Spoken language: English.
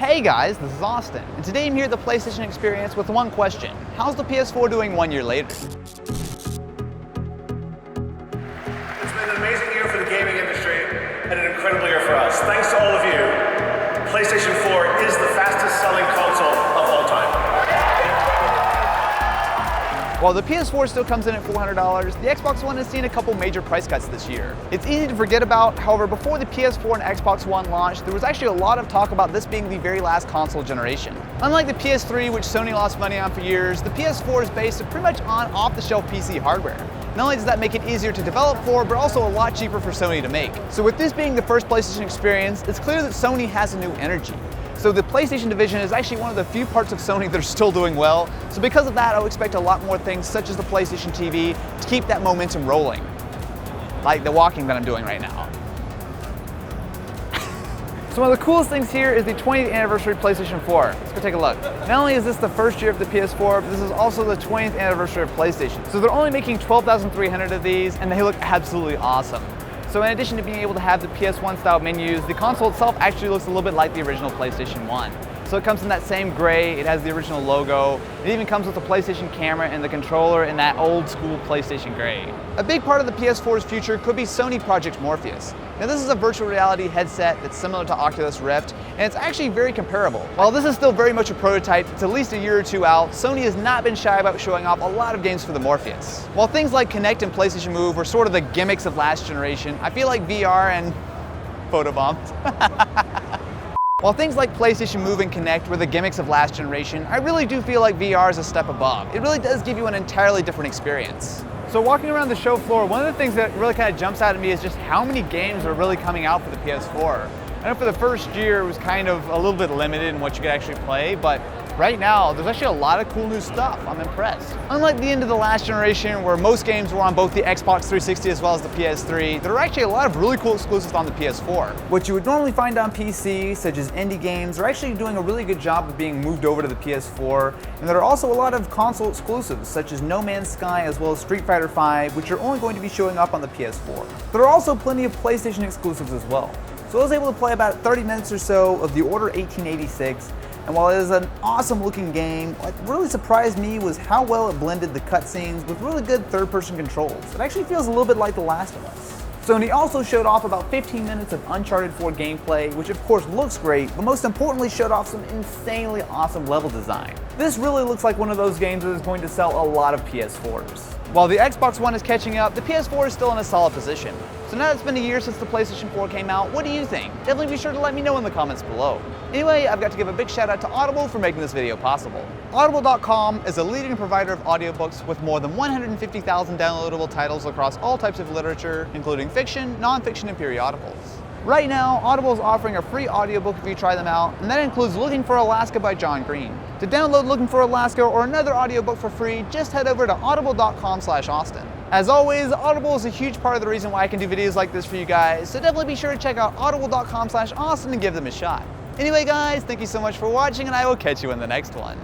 Hey guys, this is Austin, and today I'm here at the PlayStation Experience with one question. How's the PS4 doing 1 year later? It's been an amazing year for the gaming industry and an incredible year for us. Thanks to all of you, PlayStation 4 is the fastest selling console of all time. While the PS4 still comes in at $400, the Xbox One has seen a couple major price cuts this year. It's easy to forget about, however, before the PS4 and Xbox One launched, there was actually a lot of talk about this being the very last console generation. Unlike the PS3, which Sony lost money on for years, the PS4 is based pretty much on off-the-shelf PC hardware. Not only does that make it easier to develop for, but also a lot cheaper for Sony to make. So with this being the first PlayStation Experience, it's clear that Sony has a new energy. So the PlayStation division is actually one of the few parts of Sony that are still doing well. So because of that, I would expect a lot more things such as the PlayStation TV to keep that momentum rolling. Like the walking that I'm doing right now. So one of the coolest things here is the 20th anniversary PlayStation 4. Let's go take a look. Not only is this the first year of the PS4, but this is also the 20th anniversary of PlayStation. So they're only making 12,300 of these, and they look absolutely awesome. So in addition to being able to have the PS1 style menus, the console itself actually looks a little bit like the original PlayStation 1. So it comes in that same gray, it has the original logo, it even comes with the PlayStation camera and the controller in that old school PlayStation gray. A big part of the PS4's future could be Sony Project Morpheus. Now this is a virtual reality headset that's similar to Oculus Rift, and it's actually very comparable. While this is still very much a prototype, it's at least a year or two out, Sony has not been shy about showing off a lot of games for the Morpheus. While things like Kinect and PlayStation Move were sort of the gimmicks of last generation, I feel like VR and photobombed. While things like PlayStation Move and Kinect were the gimmicks of last generation, I really do feel like VR is a step above. It really does give you an entirely different experience. So walking around the show floor, one of the things that really kind of jumps out at me is just how many games are really coming out for the PS4. I know for the first year it was kind of a little bit limited in what you could actually play, but right now there's actually a lot of cool new stuff. I'm impressed. Unlike the end of the last generation where most games were on both the Xbox 360 as well as the PS3, there are actually a lot of really cool exclusives on the PS4. What you would normally find on PC, such as indie games, are actually doing a really good job of being moved over to the PS4, and there are also a lot of console exclusives such as No Man's Sky as well as Street Fighter V, which are only going to be showing up on the PS4. There are also plenty of PlayStation exclusives as well. So I was able to play about 30 minutes or so of The Order 1886, and while it is an awesome looking game, what really surprised me was how well it blended the cutscenes with really good third-person controls. It actually feels a little bit like The Last of Us. Sony also showed off about 15 minutes of Uncharted 4 gameplay, which of course looks great, but most importantly showed off some insanely awesome level design. This really looks like one of those games that is going to sell a lot of PS4s. While the Xbox One is catching up, the PS4 is still in a solid position. So now that it's been a year since the PlayStation 4 came out, what do you think? Definitely be sure to let me know in the comments below. Anyway, I've got to give a big shout out to Audible for making this video possible. Audible.com is a leading provider of audiobooks with more than 150,000 downloadable titles across all types of literature, including fiction, nonfiction, and periodicals. Right now, Audible is offering a free audiobook if you try them out, and that includes Looking for Alaska by John Green. To download Looking for Alaska or another audiobook for free, just head over to audible.com/Austin. As always, Audible is a huge part of the reason why I can do videos like this for you guys, so definitely be sure to check out audible.com/Austin and give them a shot. Anyway guys, thank you so much for watching, and I will catch you in the next one.